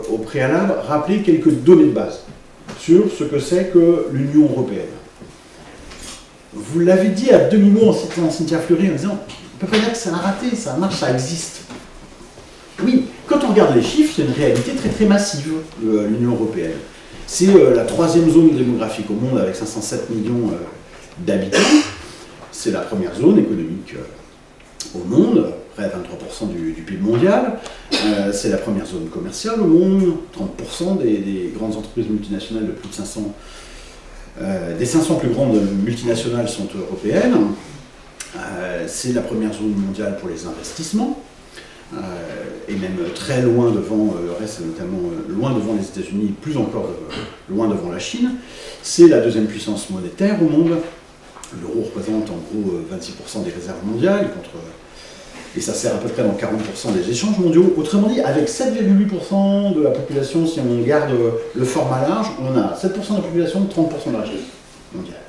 au préalable, rappeler quelques données de base sur ce que c'est que l'Union européenne. Vous l'avez dit à demi-mot en citant Cynthia Fleury en disant on ne peut pas dire que ça a raté, ça marche, ça existe. Oui, quand on regarde les chiffres, c'est une réalité très très massive, l'Union européenne. C'est la troisième zone démographique au monde avec 507 millions d'habitants. C'est la première zone économique au monde, près de 23% du PIB mondial. C'est la première zone commerciale au monde, 30% des grandes entreprises multinationales de plus de 500. Des 500 plus grandes multinationales sont européennes. C'est la première zone mondiale pour les investissements. Et même très loin devant le reste, notamment loin devant les États-Unis, plus encore loin devant la Chine. C'est la deuxième puissance monétaire au monde. L'euro représente en gros 26% des réserves mondiales, et ça sert à peu près dans 40% des échanges mondiaux. Autrement dit, avec 7,8% de la population, si on garde le format large, on a 7% de la population, 30% de la richesse mondiale.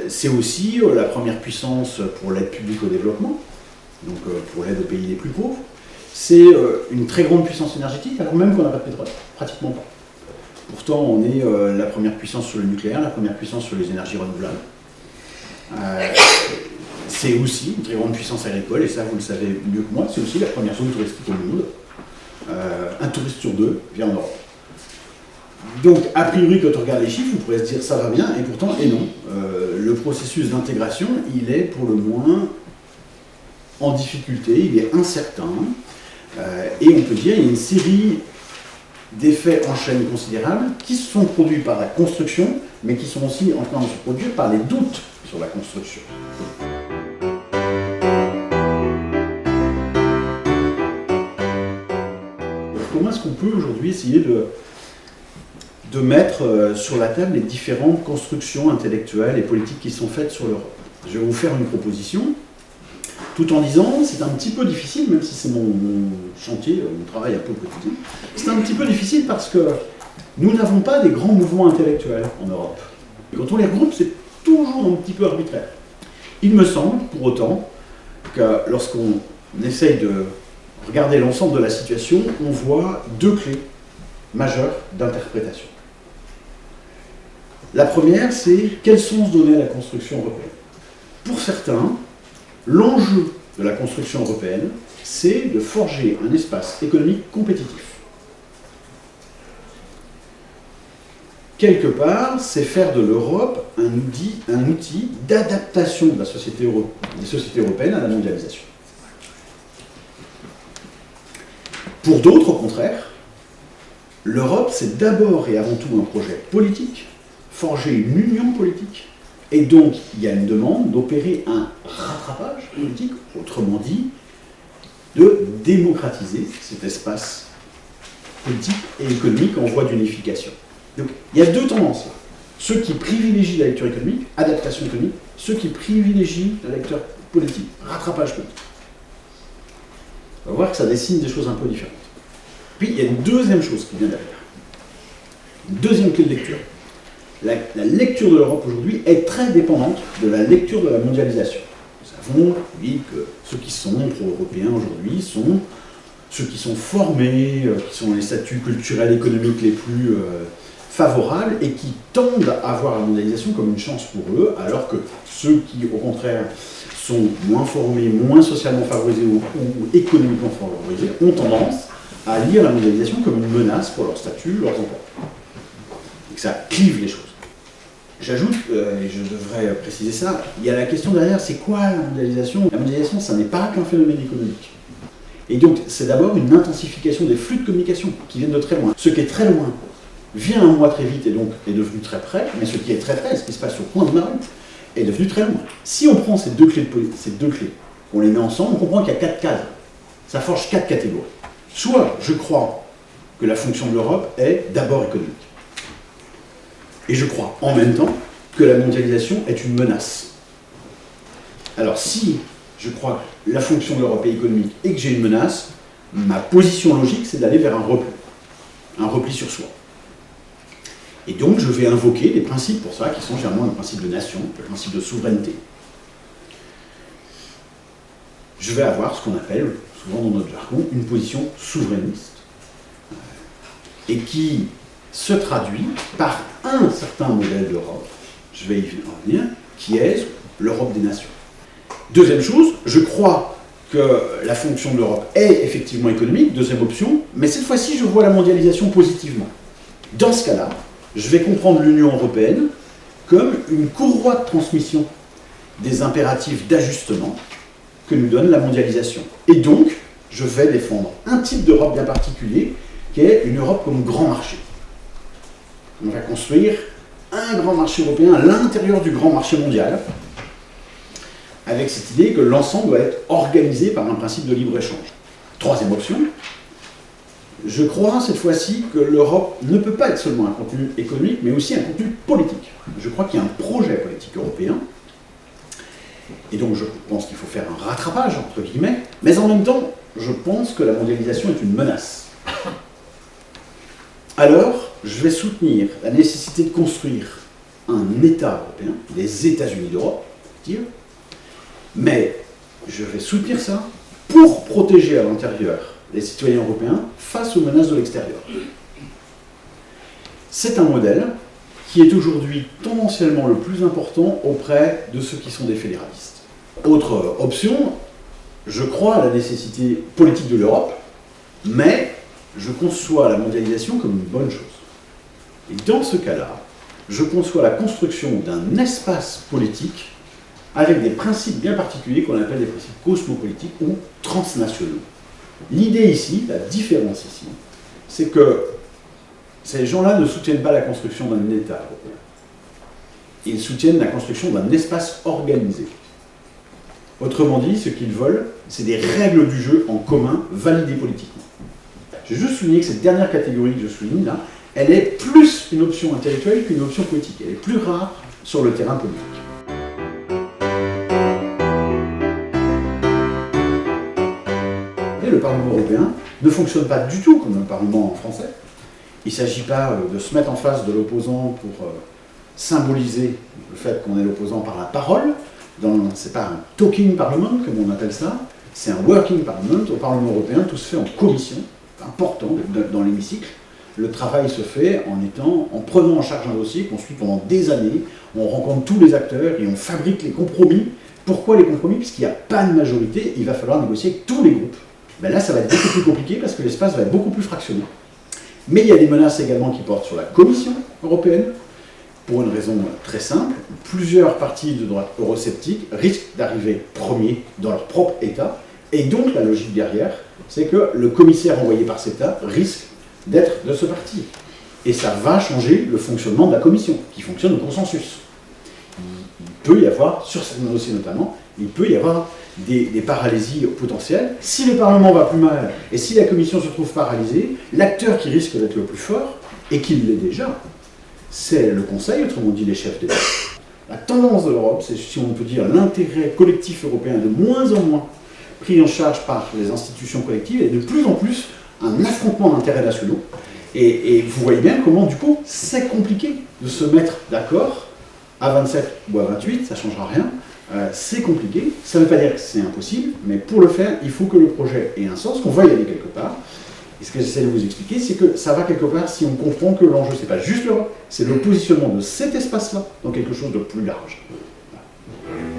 C'est aussi la première puissance pour l'aide publique au développement, donc pour l'aide aux pays les plus pauvres. C'est une très grande puissance énergétique, alors même qu'on n'a pas de pétrole, pratiquement pas. Pourtant, on est la première puissance sur le nucléaire, la première puissance sur les énergies renouvelables. C'est aussi une très grande puissance agricole, et ça, vous le savez mieux que moi, c'est aussi la première zone touristique au monde. Un touriste sur deux vient en Europe. Donc, a priori, quand on regarde les chiffres, vous pourrez se dire ça va bien, et pourtant, et non. Le processus d'intégration, il est pour le moins en difficulté, il est incertain, et on peut dire qu'il y a une série d'effets en chaîne considérables qui se sont produits par la construction, mais qui sont aussi en train de se produire par les doutes sur la construction. Comment est-ce qu'on peut aujourd'hui essayer de mettre sur la table les différentes constructions intellectuelles et politiques qui sont faites sur l'Europe? Je vais vous faire une proposition, tout en disant, c'est un petit peu difficile, même si c'est mon chantier, mon travail un peu quotidien, c'est un petit peu difficile parce que nous n'avons pas des grands mouvements intellectuels en Europe. Et quand on les regroupe, c'est toujours un petit peu arbitraire. Il me semble, pour autant, que lorsqu'on essaye de regarder l'ensemble de la situation, on voit deux clés majeures d'interprétation. La première, c'est quel sens donner à la construction européenne. Pour certains, l'enjeu de la construction européenne, c'est de forger un espace économique compétitif. Quelque part, c'est faire de l'Europe un outil d'adaptation de la société des sociétés européennes à la mondialisation. Pour d'autres, au contraire, l'Europe, c'est d'abord et avant tout un projet politique, forger une union politique, et donc il y a une demande d'opérer un rattrapage politique, autrement dit, de démocratiser cet espace politique et économique en voie d'unification. Donc il y a deux tendances là. Ceux qui privilégient la lecture économique, adaptation économique, ceux qui privilégient la lecture politique, rattrapage politique. On va voir que ça dessine des choses un peu différentes. Puis il y a une deuxième chose qui vient derrière. Une deuxième clé de lecture. La lecture de l'Europe aujourd'hui est très dépendante de la lecture de la mondialisation. Nous savons, oui, que ceux qui sont pro-européens aujourd'hui sont ceux qui sont formés, qui sont les statuts culturels et économiques les plus favorables et qui tendent à voir la mondialisation comme une chance pour eux, alors que ceux qui, au contraire, sont moins formés, moins socialement favorisés ou économiquement favorisés, ont tendance à lire la mondialisation comme une menace pour leur statut, leurs emplois. Et que ça clive les choses. J'ajoute, et je devrais préciser ça, il y a la question derrière, c'est quoi la mondialisation? La mondialisation, ça n'est pas qu'un phénomène économique. Et donc, c'est d'abord une intensification des flux de communication qui viennent de très loin. Ce qui est très loin vient à moi très vite et donc est devenu très près, mais ce qui est très près, ce qui se passe au coin de ma rue, est devenu très loin. Si on prend ces deux clés, on les met ensemble, on comprend qu'il y a 4 cases. Ça forge 4 catégories. Soit je crois que la fonction de l'Europe est d'abord économique. Et je crois en même temps que la mondialisation est une menace. Alors si je crois que la fonction de l'Europe est économique et que j'ai une menace, ma position logique c'est d'aller vers un repli sur soi. Et donc je vais invoquer des principes pour ça qui sont généralement le principe de nation, le principe de souveraineté. Je vais avoir ce qu'on appelle, souvent dans notre jargon, une position souverainiste. et qui se traduit par un certain modèle d'Europe, je vais y revenir, qui est l'Europe des nations. Deuxième chose, je crois que la fonction de l'Europe est effectivement économique, deuxième option, mais cette fois-ci je vois la mondialisation positivement. Dans ce cas-là, je vais comprendre l'Union européenne comme une courroie de transmission des impératifs d'ajustement que nous donne la mondialisation. Et donc, je vais défendre un type d'Europe bien particulier, qui est une Europe comme grand marché. On va construire un grand marché européen à l'intérieur du grand marché mondial, avec cette idée que l'ensemble doit être organisé par un principe de libre-échange. Troisième option, je crois cette fois-ci que l'Europe ne peut pas être seulement un contenu économique, mais aussi un contenu politique. Je crois qu'il y a un projet politique européen, et donc je pense qu'il faut faire un rattrapage, entre guillemets, mais en même temps, je pense que la mondialisation est une menace. Alors, je vais soutenir la nécessité de construire un État européen, les États-Unis d'Europe, dire, mais je vais soutenir ça pour protéger à l'intérieur les citoyens européens face aux menaces de l'extérieur. C'est un modèle qui est aujourd'hui tendanciellement le plus important auprès de ceux qui sont des fédéralistes. Autre option, je crois à la nécessité politique de l'Europe, mais je conçois la mondialisation comme une bonne chose. Et dans ce cas-là, je conçois la construction d'un espace politique avec des principes bien particuliers qu'on appelle des principes cosmopolitiques ou transnationaux. L'idée ici, la différence ici, c'est que ces gens-là ne soutiennent pas la construction d'un État européen. Ils soutiennent la construction d'un espace organisé. Autrement dit, ce qu'ils veulent, c'est des règles du jeu en commun, validées politiquement. Je vais juste souligner que cette dernière catégorie que je souligne là, elle est plus une option intellectuelle qu'une option politique. Elle est plus rare sur le terrain politique. Et le Parlement européen ne fonctionne pas du tout comme le Parlement français. Il ne s'agit pas de se mettre en face de l'opposant pour symboliser le fait qu'on est l'opposant par la parole. Ce n'est pas un talking parliament, comme on appelle ça, c'est un working parliament. Au Parlement européen, tout se fait en commission, important dans l'hémicycle. Le travail se fait en prenant en charge un dossier qu'on suit pendant des années, on rencontre tous les acteurs et on fabrique les compromis. Pourquoi les compromis? Puisqu'il n'y a pas de majorité, il va falloir négocier avec tous les groupes. Ben là, ça va être beaucoup plus compliqué parce que l'espace va être beaucoup plus fractionné. Mais il y a des menaces également qui portent sur la Commission européenne, pour une raison très simple. Plusieurs partis de droite eurosceptiques risquent d'arriver premiers dans leur propre État, et donc la logique derrière, c'est que le commissaire envoyé par cet État risque d'être de ce parti. Et ça va changer le fonctionnement de la Commission, qui fonctionne au consensus. Il peut y avoir, sur certains dossiers notamment, il peut y avoir des paralysies potentielles. Si le Parlement va plus mal, et si la Commission se trouve paralysée, l'acteur qui risque d'être le plus fort, et qui l'est déjà, c'est le Conseil, autrement dit les chefs d'État. La tendance de l'Europe, c'est, si on peut dire, l'intérêt collectif européen est de moins en moins pris en charge par les institutions collectives, et de plus en plus un affrontement d'intérêts nationaux. Et vous voyez bien comment, du coup, c'est compliqué de se mettre d'accord à 27 ou à 28, ça ne changera rien. C'est compliqué, ça ne veut pas dire que c'est impossible, mais pour le faire, il faut que le projet ait un sens, qu'on va y aller quelque part. Et ce que j'essaie de vous expliquer, c'est que ça va quelque part si on comprend que l'enjeu, c'est pas juste l'Europe, c'est le positionnement de cet espace-là dans quelque chose de plus large. Voilà.